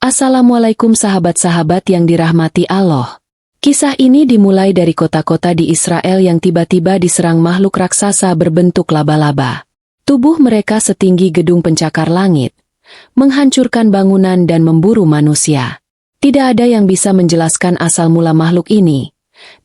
Assalamualaikum sahabat-sahabat yang dirahmati Allah. Kisah ini dimulai dari kota-kota di Israel yang tiba-tiba diserang makhluk raksasa berbentuk laba-laba. Tubuh mereka setinggi gedung pencakar langit, menghancurkan bangunan dan memburu manusia. Tidak ada yang bisa menjelaskan asal mula makhluk ini,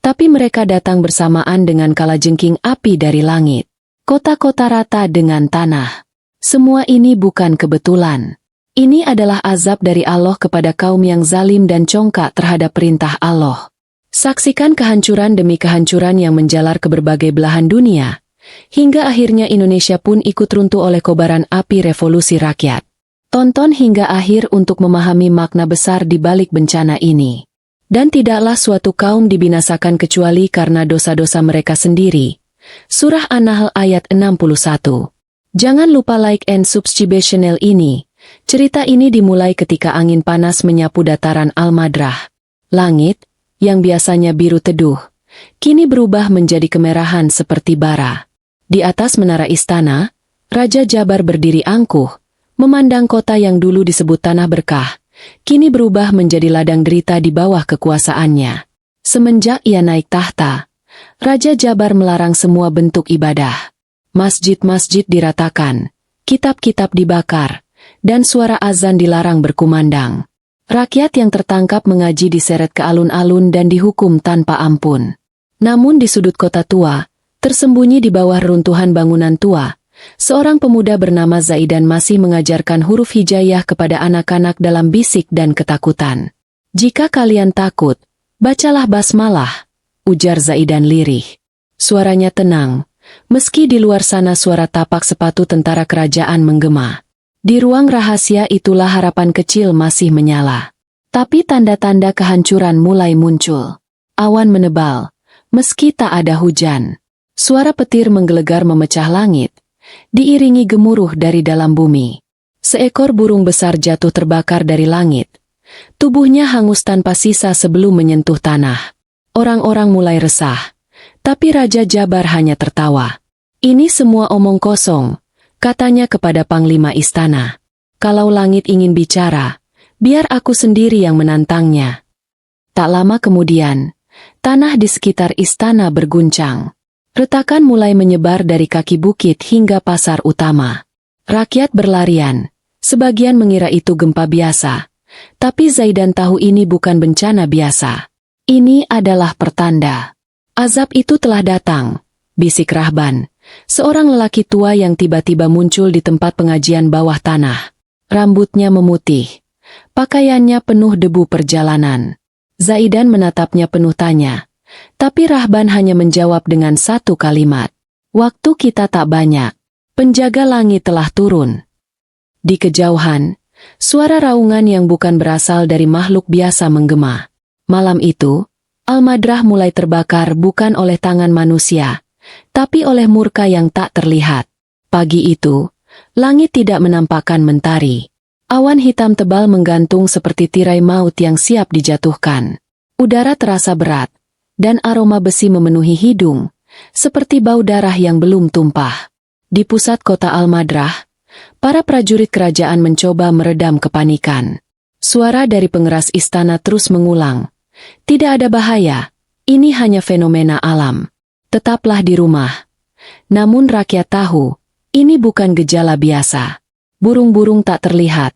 tapi mereka datang bersamaan dengan kalajengking api dari langit. Kota-kota rata dengan tanah. Semua ini bukan kebetulan. Ini adalah azab dari Allah kepada kaum yang zalim dan congkak terhadap perintah Allah. Saksikan kehancuran demi kehancuran yang menjalar ke berbagai belahan dunia, hingga akhirnya Indonesia pun ikut runtuh oleh kobaran api revolusi rakyat. Tonton hingga akhir untuk memahami makna besar di balik bencana ini. Dan tidaklah suatu kaum dibinasakan kecuali karena dosa-dosa mereka sendiri. Surah An-Nahl ayat 61. Jangan lupa like and subscribe channel ini. Cerita ini dimulai ketika angin panas menyapu dataran Al-Madrah. Langit, yang biasanya biru teduh, kini berubah menjadi kemerahan seperti bara. Di atas menara istana, Raja Jabar berdiri angkuh, memandang kota yang dulu disebut tanah berkah, kini berubah menjadi ladang derita di bawah kekuasaannya. Semenjak ia naik tahta, Raja Jabar melarang semua bentuk ibadah. Masjid-masjid diratakan, kitab-kitab dibakar, dan suara azan dilarang berkumandang. Rakyat yang tertangkap mengaji diseret ke alun-alun dan dihukum tanpa ampun. Namun di sudut kota tua, tersembunyi di bawah runtuhan bangunan tua, seorang pemuda bernama Zaidan masih mengajarkan huruf hijaiyah kepada anak-anak dalam bisik dan ketakutan. Jika kalian takut, bacalah basmalah, ujar Zaidan lirih. Suaranya tenang, meski di luar sana suara tapak sepatu tentara kerajaan menggema. Di ruang rahasia itulah harapan kecil masih menyala. Tapi tanda-tanda kehancuran mulai muncul. Awan menebal, meski tak ada hujan. Suara petir menggelegar memecah langit, diiringi gemuruh dari dalam bumi. Seekor burung besar jatuh terbakar dari langit. Tubuhnya hangus tanpa sisa sebelum menyentuh tanah. Orang-orang mulai resah, tapi Raja Jabar hanya tertawa. Ini semua omong kosong, katanya kepada Panglima Istana. Kalau langit ingin bicara, biar aku sendiri yang menantangnya. Tak lama kemudian, tanah di sekitar istana berguncang. Retakan mulai menyebar dari kaki bukit hingga pasar utama. Rakyat berlarian, sebagian mengira itu gempa biasa. Tapi Zaidan tahu ini bukan bencana biasa. Ini adalah pertanda. Azab itu telah datang, bisik Rahban. Seorang lelaki tua yang tiba-tiba muncul di tempat pengajian bawah tanah. Rambutnya memutih. Pakaiannya penuh debu perjalanan. Zaidan menatapnya penuh tanya. Tapi Rahban hanya menjawab dengan satu kalimat. Waktu kita tak banyak. Penjaga langit telah turun. Di kejauhan, suara raungan yang bukan berasal dari makhluk biasa menggema. Malam itu, Al-Madrah mulai terbakar bukan oleh tangan manusia, tapi oleh murka yang tak terlihat. Pagi itu, langit tidak menampakkan mentari. Awan hitam tebal menggantung seperti tirai maut yang siap dijatuhkan. Udara terasa berat, dan aroma besi memenuhi hidung, seperti bau darah yang belum tumpah. Di pusat kota Al-Madrah, para prajurit kerajaan mencoba meredam kepanikan. Suara dari pengeras istana terus mengulang. Tidak ada bahaya, ini hanya fenomena alam. Tetaplah di rumah. Namun rakyat tahu, ini bukan gejala biasa. Burung-burung tak terlihat.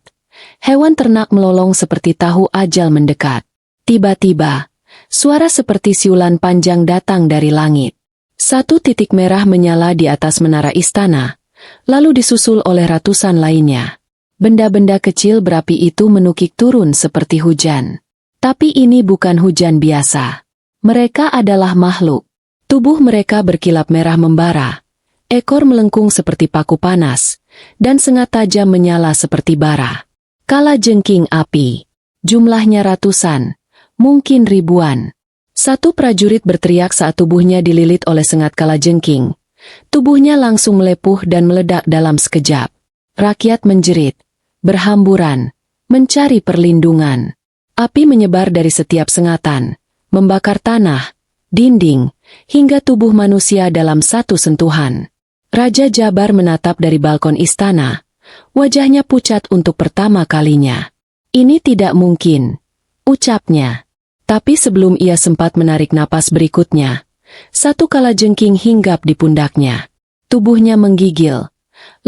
Hewan ternak melolong seperti tahu ajal mendekat. Tiba-tiba, suara seperti siulan panjang datang dari langit. Satu titik merah menyala di atas menara istana, lalu disusul oleh ratusan lainnya. Benda-benda kecil berapi itu menukik turun seperti hujan. Tapi ini bukan hujan biasa. Mereka adalah makhluk. Tubuh mereka berkilap merah membara, ekor melengkung seperti paku panas, dan sengat tajam menyala seperti bara. Kalajengking api. Jumlahnya ratusan, mungkin ribuan. Satu prajurit berteriak saat tubuhnya dililit oleh sengat kalajengking. Tubuhnya langsung melepuh dan meledak dalam sekejap. Rakyat menjerit, berhamburan, mencari perlindungan. Api menyebar dari setiap sengatan, membakar tanah, dinding, hingga tubuh manusia dalam satu sentuhan. Raja Jabar menatap dari balkon istana, wajahnya pucat untuk pertama kalinya. Ini tidak mungkin, ucapnya. Tapi sebelum ia sempat menarik napas berikutnya, satu kalajengking hinggap di pundaknya. Tubuhnya menggigil,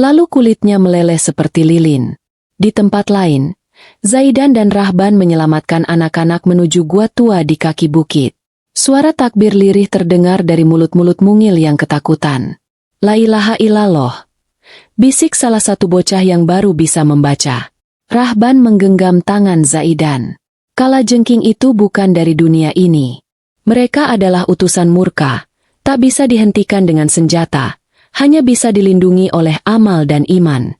lalu kulitnya meleleh seperti lilin. Di tempat lain, Zaidan dan Rahban menyelamatkan anak-anak menuju gua tua di kaki bukit. Suara takbir lirih terdengar dari mulut-mulut mungil yang ketakutan. La ilaha illallah, bisik salah satu bocah yang baru bisa membaca. Rahban menggenggam tangan Zaidan. Kalajengking itu bukan dari dunia ini. Mereka adalah utusan murka, tak bisa dihentikan dengan senjata, hanya bisa dilindungi oleh amal dan iman.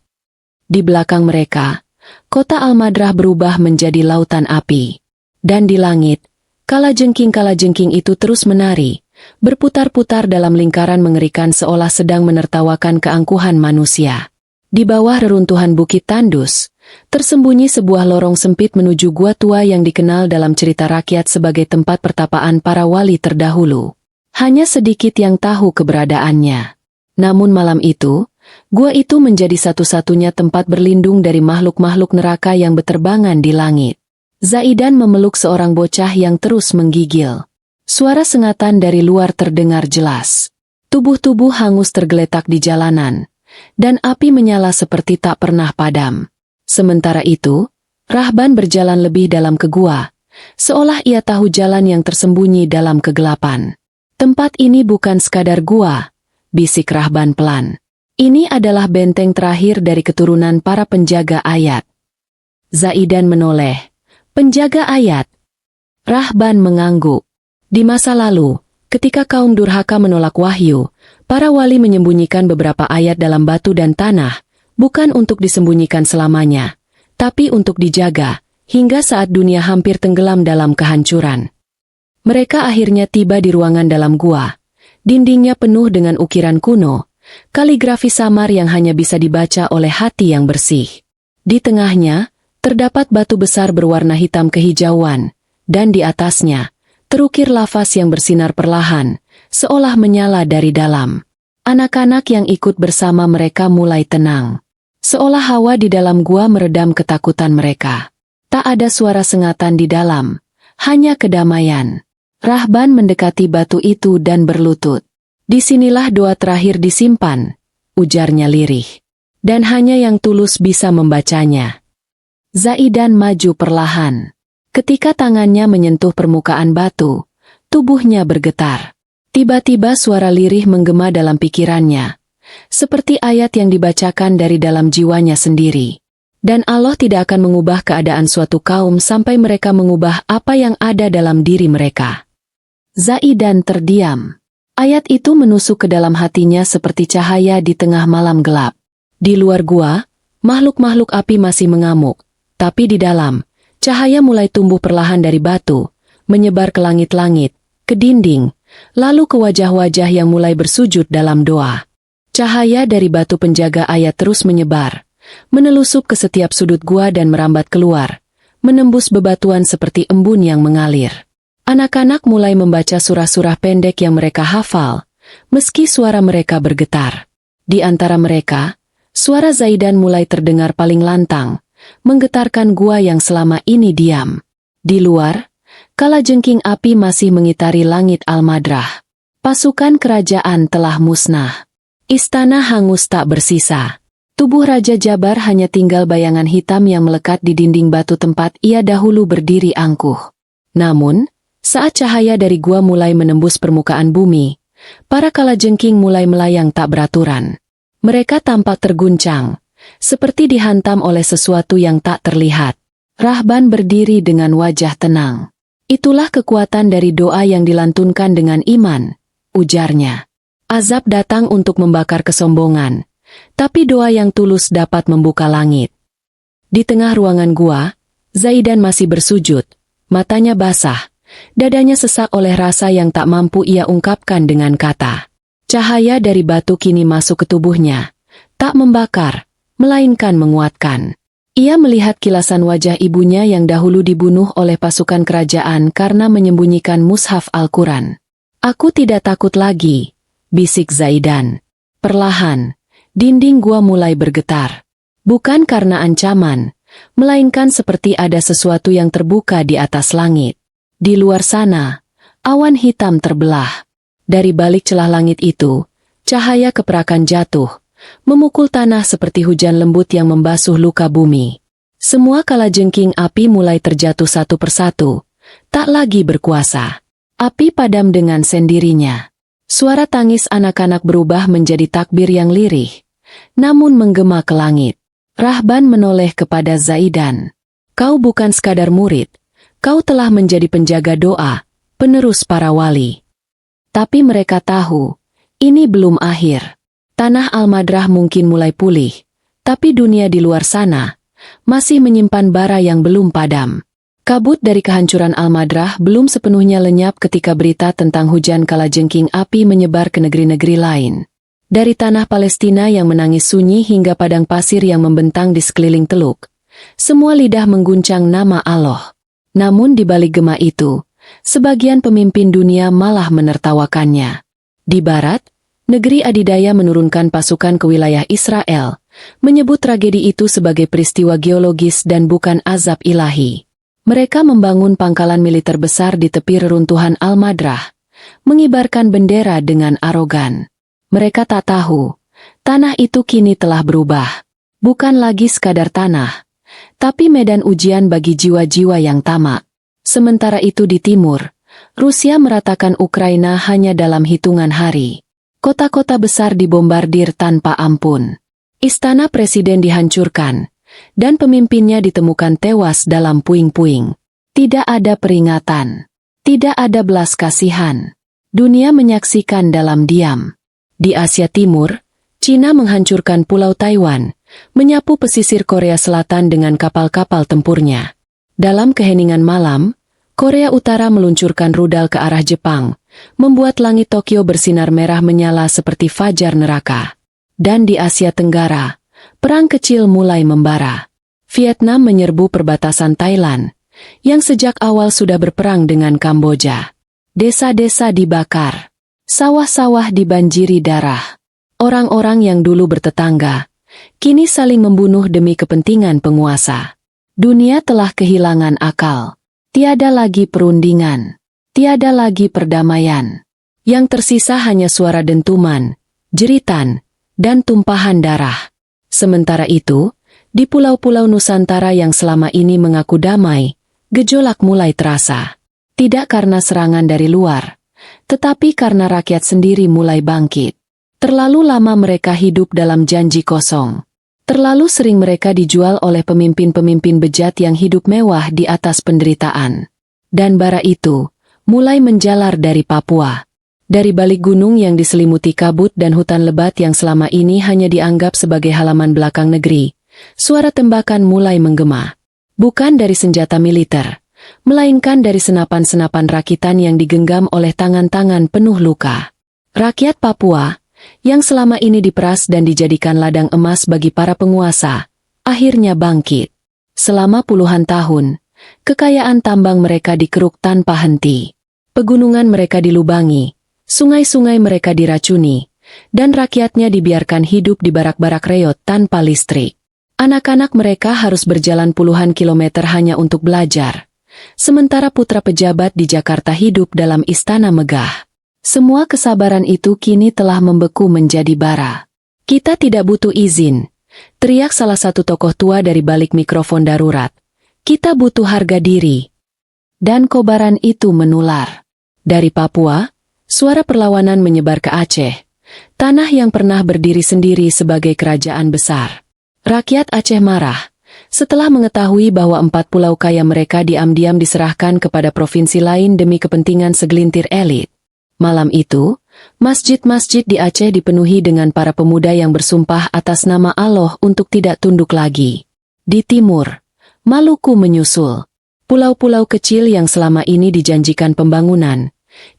Di belakang mereka, kota Al-Madrah berubah menjadi lautan api. Dan di langit, kalajengking-kalajengking itu terus menari, berputar-putar dalam lingkaran mengerikan seolah sedang menertawakan keangkuhan manusia. Di bawah reruntuhan Bukit Tandus, tersembunyi sebuah lorong sempit menuju gua tua yang dikenal dalam cerita rakyat sebagai tempat pertapaan para wali terdahulu. Hanya sedikit yang tahu keberadaannya. Namun malam itu, gua itu menjadi satu-satunya tempat berlindung dari makhluk-makhluk neraka yang beterbangan di langit. Zaidan memeluk seorang bocah yang terus menggigil. Suara sengatan dari luar terdengar jelas. Tubuh-tubuh hangus tergeletak di jalanan, dan api menyala seperti tak pernah padam. Sementara itu, Rahban berjalan lebih dalam ke gua, seolah ia tahu jalan yang tersembunyi dalam kegelapan. Tempat ini bukan sekadar gua, bisik Rahban pelan. Ini adalah benteng terakhir dari keturunan para penjaga ayat. Zaidan menoleh. Penjaga ayat. Rahban mengangguk. Di masa lalu, ketika kaum durhaka menolak wahyu, para wali menyembunyikan beberapa ayat dalam batu dan tanah, bukan untuk disembunyikan selamanya, tapi untuk dijaga, hingga saat dunia hampir tenggelam dalam kehancuran. Mereka akhirnya tiba di ruangan dalam gua. Dindingnya penuh dengan ukiran kuno, kaligrafi samar yang hanya bisa dibaca oleh hati yang bersih. Di tengahnya, terdapat batu besar berwarna hitam kehijauan, dan di atasnya, terukir lafaz yang bersinar perlahan, seolah menyala dari dalam. Anak-anak yang ikut bersama mereka mulai tenang. Seolah hawa di dalam gua meredam ketakutan mereka. Tak ada suara sengatan di dalam, hanya kedamaian. Rahban mendekati batu itu dan berlutut. Disinilah doa terakhir disimpan, ujarnya lirih. Dan hanya yang tulus bisa membacanya. Zaidan maju perlahan. Ketika tangannya menyentuh permukaan batu, tubuhnya bergetar. Tiba-tiba suara lirih menggema dalam pikirannya, seperti ayat yang dibacakan dari dalam jiwanya sendiri. Dan Allah tidak akan mengubah keadaan suatu kaum sampai mereka mengubah apa yang ada dalam diri mereka. Zaidan terdiam. Ayat itu menusuk ke dalam hatinya seperti cahaya di tengah malam gelap. Di luar gua, makhluk-makhluk api masih mengamuk, tapi di dalam, cahaya mulai tumbuh perlahan dari batu, menyebar ke langit-langit, ke dinding, lalu ke wajah-wajah yang mulai bersujud dalam doa. Cahaya dari batu penjaga ayat terus menyebar, menelusup ke setiap sudut gua dan merambat keluar, menembus bebatuan seperti embun yang mengalir. Anak-anak mulai membaca surah-surah pendek yang mereka hafal, meski suara mereka bergetar. Di antara mereka, suara Zaidan mulai terdengar paling lantang, menggetarkan gua yang selama ini diam. Di luar, kalajengking api masih mengitari langit Al-Madrah. Pasukan kerajaan telah musnah. Istana hangus tak bersisa. Tubuh Raja Jabar hanya tinggal bayangan hitam yang melekat di dinding batu tempat ia dahulu berdiri angkuh. Namun, saat cahaya dari gua mulai menembus permukaan bumi, para kalajengking mulai melayang tak beraturan. Mereka tampak terguncang, seperti dihantam oleh sesuatu yang tak terlihat. Rahban berdiri dengan wajah tenang. Itulah kekuatan dari doa yang dilantunkan dengan iman, ujarnya. Azab datang untuk membakar kesombongan, tapi doa yang tulus dapat membuka langit. Di tengah ruangan gua, Zaidan masih bersujud, matanya basah. Dadanya sesak oleh rasa yang tak mampu ia ungkapkan dengan kata. Cahaya dari batu kini masuk ke tubuhnya, tak membakar, melainkan menguatkan. Ia melihat kilasan wajah ibunya yang dahulu dibunuh oleh pasukan kerajaan karena menyembunyikan mushaf Al-Quran. Aku tidak takut lagi, bisik Zaidan. Perlahan, dinding gua mulai bergetar. Bukan karena ancaman, melainkan seperti ada sesuatu yang terbuka di atas langit. Di luar sana, awan hitam terbelah. Dari balik celah langit itu, cahaya keperakan jatuh, memukul tanah seperti hujan lembut yang membasuh luka bumi. Semua kalajengking api mulai terjatuh satu persatu, tak lagi berkuasa. Api padam dengan sendirinya. Suara tangis anak-anak berubah menjadi takbir yang lirih, namun menggema ke langit. Rahban menoleh kepada Zaidan. Kau bukan sekadar murid, kau telah menjadi penjaga doa, penerus para wali. Tapi mereka tahu, ini belum akhir. Tanah Al-Madrah mungkin mulai pulih, tapi dunia di luar sana masih menyimpan bara yang belum padam. Kabut dari kehancuran Al-Madrah belum sepenuhnya lenyap ketika berita tentang hujan kalajengking api menyebar ke negeri-negeri lain. Dari tanah Palestina yang menangis sunyi hingga padang pasir yang membentang di sekeliling teluk, semua lidah mengguncang nama Allah. Namun di balik gema itu, sebagian pemimpin dunia malah menertawakannya. Di barat, negeri adidaya menurunkan pasukan ke wilayah Israel, menyebut tragedi itu sebagai peristiwa geologis dan bukan azab ilahi. Mereka membangun pangkalan militer besar di tepi reruntuhan Al-Madrah, mengibarkan bendera dengan arogan. Mereka tak tahu, tanah itu kini telah berubah. Bukan lagi sekadar tanah, tapi medan ujian bagi jiwa-jiwa yang tamak. Sementara itu di timur, Rusia meratakan Ukraina hanya dalam hitungan hari. Kota-kota besar dibombardir tanpa ampun. Istana presiden dihancurkan, dan pemimpinnya ditemukan tewas dalam puing-puing. Tidak ada peringatan, tidak ada belas kasihan. Dunia menyaksikan dalam diam. Di Asia Timur, Cina menghancurkan Pulau Taiwan, menyapu pesisir Korea Selatan dengan kapal-kapal tempurnya. Dalam keheningan malam, Korea Utara meluncurkan rudal ke arah Jepang, membuat langit Tokyo bersinar merah menyala seperti fajar neraka. Dan di Asia Tenggara, perang kecil mulai membara. Vietnam menyerbu perbatasan Thailand, yang sejak awal sudah berperang dengan Kamboja. Desa-desa dibakar. Sawah-sawah dibanjiri darah. Orang-orang yang dulu bertetangga, kini saling membunuh demi kepentingan penguasa. Dunia telah kehilangan akal. Tiada lagi perundingan. Tiada lagi perdamaian. Yang tersisa hanya suara dentuman, jeritan, dan tumpahan darah. Sementara itu, di pulau-pulau Nusantara yang selama ini mengaku damai, gejolak mulai terasa. Tidak karena serangan dari luar, tetapi karena rakyat sendiri mulai bangkit. Terlalu lama mereka hidup dalam janji kosong. Terlalu sering mereka dijual oleh pemimpin-pemimpin bejat yang hidup mewah di atas penderitaan. Dan bara itu mulai menjalar dari Papua. Dari balik gunung yang diselimuti kabut dan hutan lebat yang selama ini hanya dianggap sebagai halaman belakang negeri, suara tembakan mulai menggema. Bukan dari senjata militer, melainkan dari senapan-senapan rakitan yang digenggam oleh tangan-tangan penuh luka. Rakyat Papua, yang selama ini diperas dan dijadikan ladang emas bagi para penguasa, akhirnya bangkit. Selama puluhan tahun, kekayaan tambang mereka dikeruk tanpa henti. Pegunungan mereka dilubangi, sungai-sungai mereka diracuni, dan rakyatnya dibiarkan hidup di barak-barak reot tanpa listrik. Anak-anak mereka harus berjalan puluhan kilometer hanya untuk belajar. Sementara putra pejabat di Jakarta hidup dalam istana megah. Semua kesabaran itu kini telah membeku menjadi bara. Kita tidak butuh izin, teriak salah satu tokoh tua dari balik mikrofon darurat. Kita butuh harga diri. Dan kobaran itu menular. Dari Papua, suara perlawanan menyebar ke Aceh, tanah yang pernah berdiri sendiri sebagai kerajaan besar. Rakyat Aceh marah setelah mengetahui bahwa 4 pulau kaya mereka diam-diam diserahkan kepada provinsi lain demi kepentingan segelintir elit. Malam itu, masjid-masjid di Aceh dipenuhi dengan para pemuda yang bersumpah atas nama Allah untuk tidak tunduk lagi. Di timur, Maluku menyusul. Pulau-pulau kecil yang selama ini dijanjikan pembangunan,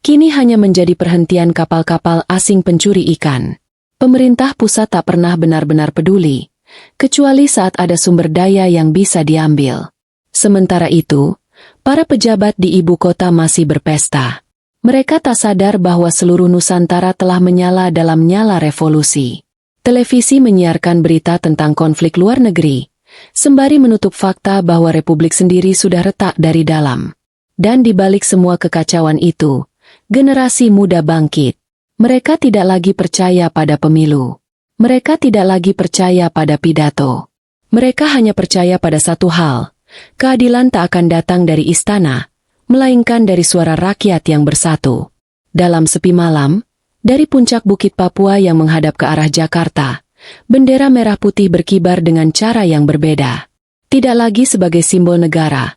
kini hanya menjadi perhentian kapal-kapal asing pencuri ikan. Pemerintah pusat tak pernah benar-benar peduli, kecuali saat ada sumber daya yang bisa diambil. Sementara itu, para pejabat di ibu kota masih berpesta. Mereka tak sadar bahwa seluruh Nusantara telah menyala dalam nyala revolusi. Televisi menyiarkan berita tentang konflik luar negeri, sembari menutup fakta bahwa Republik sendiri sudah retak dari dalam. Dan di balik semua kekacauan itu, generasi muda bangkit. Mereka tidak lagi percaya pada pemilu. Mereka tidak lagi percaya pada pidato. Mereka hanya percaya pada satu hal, keadilan tak akan datang dari istana, melainkan dari suara rakyat yang bersatu. Dalam sepi malam, dari puncak Bukit Papua yang menghadap ke arah Jakarta, bendera merah putih berkibar dengan cara yang berbeda. Tidak lagi sebagai simbol negara,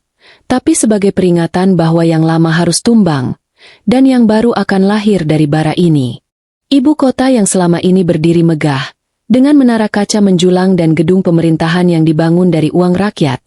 tapi sebagai peringatan bahwa yang lama harus tumbang, dan yang baru akan lahir dari bara ini. Ibu kota yang selama ini berdiri megah, dengan menara kaca menjulang dan gedung pemerintahan yang dibangun dari uang rakyat,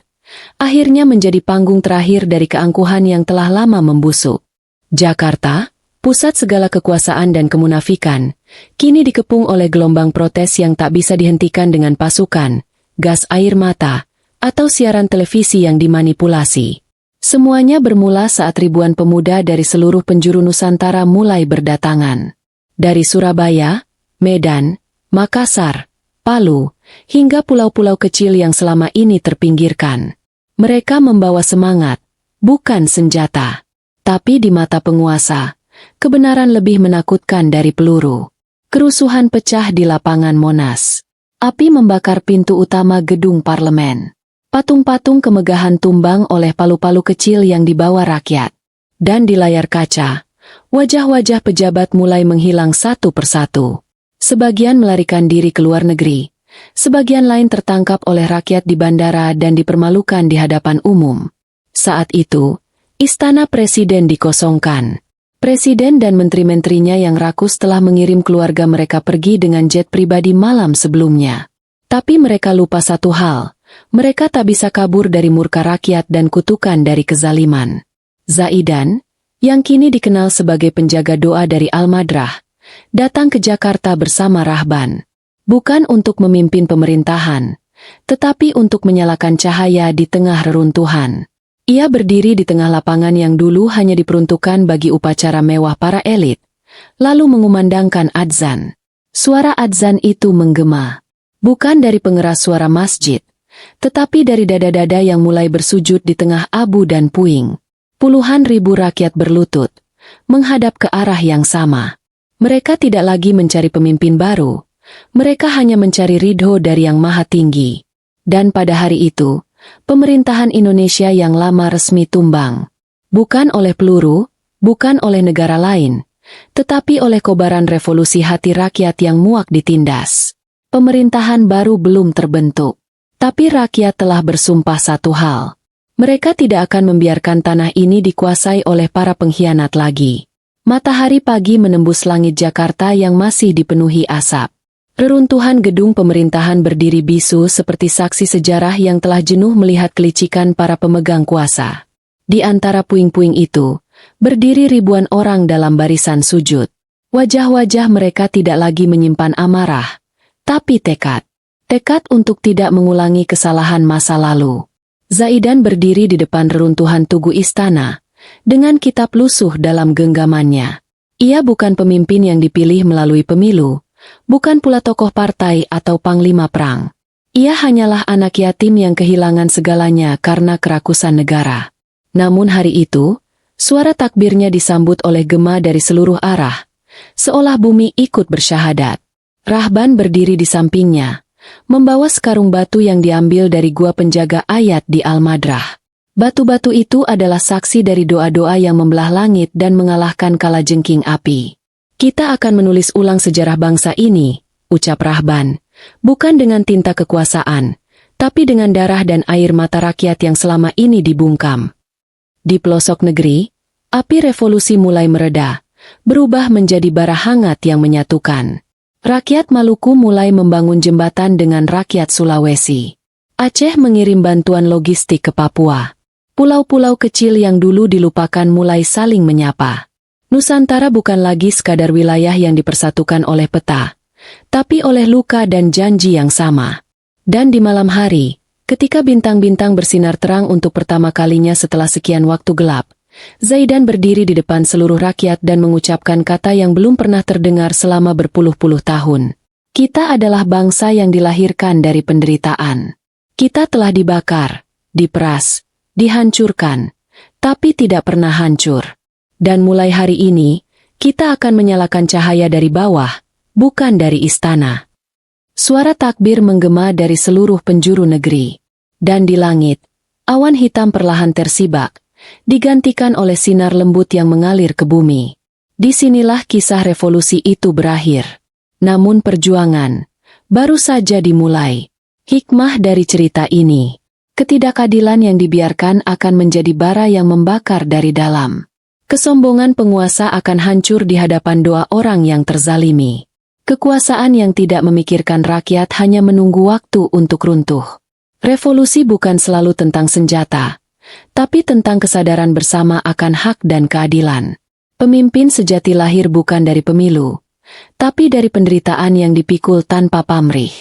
akhirnya menjadi panggung terakhir dari keangkuhan yang telah lama membusuk. Jakarta, pusat segala kekuasaan dan kemunafikan, kini dikepung oleh gelombang protes yang tak bisa dihentikan dengan pasukan, gas air mata, atau siaran televisi yang dimanipulasi. Semuanya bermula saat ribuan pemuda dari seluruh penjuru Nusantara mulai berdatangan. Dari Surabaya, Medan, Makassar, Palu, hingga pulau-pulau kecil yang selama ini terpinggirkan. Mereka membawa semangat, bukan senjata. Tapi di mata penguasa, kebenaran lebih menakutkan dari peluru. Kerusuhan pecah di lapangan Monas. Api membakar pintu utama gedung parlemen. Patung-patung kemegahan tumbang oleh palu-palu kecil yang dibawa rakyat. Dan di layar kaca, wajah-wajah pejabat mulai menghilang satu persatu. Sebagian melarikan diri ke luar negeri, sebagian lain tertangkap oleh rakyat di bandara dan dipermalukan di hadapan umum. Saat itu, istana presiden dikosongkan. Presiden dan menteri-menterinya yang rakus telah mengirim keluarga mereka pergi dengan jet pribadi malam sebelumnya. Tapi mereka lupa satu hal. Mereka tak bisa kabur dari murka rakyat dan kutukan dari kezaliman. Zaidan, yang kini dikenal sebagai penjaga doa dari Al-Madrah, datang ke Jakarta bersama Rahban. Bukan untuk memimpin pemerintahan, tetapi untuk menyalakan cahaya di tengah reruntuhan. Ia berdiri di tengah lapangan yang dulu hanya diperuntukkan bagi upacara mewah para elit, lalu mengumandangkan adzan. Suara adzan itu menggema, bukan dari pengeras suara masjid, tetapi dari dada-dada yang mulai bersujud di tengah abu dan puing. Puluhan ribu rakyat berlutut, menghadap ke arah yang sama. Mereka tidak lagi mencari pemimpin baru, mereka hanya mencari ridho dari Yang Maha Tinggi. Dan pada hari itu, pemerintahan Indonesia yang lama resmi tumbang. Bukan oleh peluru, bukan oleh negara lain, tetapi oleh kobaran revolusi hati rakyat yang muak ditindas. Pemerintahan baru belum terbentuk. Tapi rakyat telah bersumpah satu hal. Mereka tidak akan membiarkan tanah ini dikuasai oleh para pengkhianat lagi. Matahari pagi menembus langit Jakarta yang masih dipenuhi asap. Reruntuhan gedung pemerintahan berdiri bisu seperti saksi sejarah yang telah jenuh melihat kelicikan para pemegang kuasa. Di antara puing-puing itu, berdiri ribuan orang dalam barisan sujud. Wajah-wajah mereka tidak lagi menyimpan amarah, tapi tekad. Tekad untuk tidak mengulangi kesalahan masa lalu. Zaidan berdiri di depan reruntuhan tugu istana, dengan kitab lusuh dalam genggamannya. Ia bukan pemimpin yang dipilih melalui pemilu, bukan pula tokoh partai atau panglima perang. Ia hanyalah anak yatim yang kehilangan segalanya karena kerakusan negara. Namun hari itu, suara takbirnya disambut oleh gema dari seluruh arah, seolah bumi ikut bersyahadat. Rahban berdiri di sampingnya, membawa sekarung batu yang diambil dari gua penjaga ayat di Al-Madrah. Batu-batu itu adalah saksi dari doa-doa yang membelah langit dan mengalahkan kalajengking api. Kita akan menulis ulang sejarah bangsa ini, ucap Rahban, bukan dengan tinta kekuasaan, tapi dengan darah dan air mata rakyat yang selama ini dibungkam. Di pelosok negeri, api revolusi mulai mereda, berubah menjadi bara hangat yang menyatukan. Rakyat Maluku mulai membangun jembatan dengan rakyat Sulawesi. Aceh mengirim bantuan logistik ke Papua. Pulau-pulau kecil yang dulu dilupakan mulai saling menyapa. Nusantara bukan lagi sekadar wilayah yang dipersatukan oleh peta, tapi oleh luka dan janji yang sama. Dan di malam hari, ketika bintang-bintang bersinar terang untuk pertama kalinya setelah sekian waktu gelap, Zaidan berdiri di depan seluruh rakyat dan mengucapkan kata yang belum pernah terdengar selama berpuluh-puluh tahun. Kita adalah bangsa yang dilahirkan dari penderitaan. Kita telah dibakar, diperas, dihancurkan, tapi tidak pernah hancur. Dan mulai hari ini, kita akan menyalakan cahaya dari bawah, bukan dari istana. Suara takbir menggema dari seluruh penjuru negeri. Dan di langit, awan hitam perlahan tersibak, digantikan oleh sinar lembut yang mengalir ke bumi. Disinilah kisah revolusi itu berakhir. Namun perjuangan baru saja dimulai. Hikmah dari cerita ini, ketidakadilan yang dibiarkan akan menjadi bara yang membakar dari dalam. Kesombongan penguasa akan hancur di hadapan doa orang yang terzalimi. Kekuasaan yang tidak memikirkan rakyat hanya menunggu waktu untuk runtuh. Revolusi bukan selalu tentang senjata, tapi tentang kesadaran bersama akan hak dan keadilan. Pemimpin sejati lahir bukan dari pemilu, tapi dari penderitaan yang dipikul tanpa pamrih.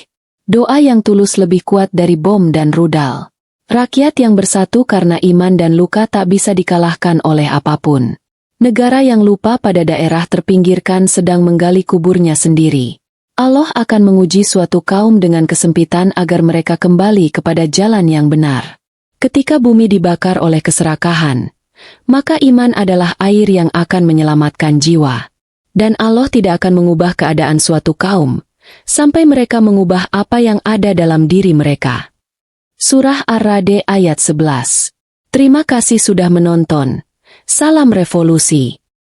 Doa yang tulus lebih kuat dari bom dan rudal. Rakyat yang bersatu karena iman dan luka tak bisa dikalahkan oleh apapun. Negara yang lupa pada daerah terpinggirkan sedang menggali kuburnya sendiri. Allah akan menguji suatu kaum dengan kesempitan agar mereka kembali kepada jalan yang benar. Ketika bumi dibakar oleh keserakahan, maka iman adalah air yang akan menyelamatkan jiwa. Dan Allah tidak akan mengubah keadaan suatu kaum, sampai mereka mengubah apa yang ada dalam diri mereka. Surah Ar-Ra'd ayat 11. Terima kasih sudah menonton. Salam revolusi.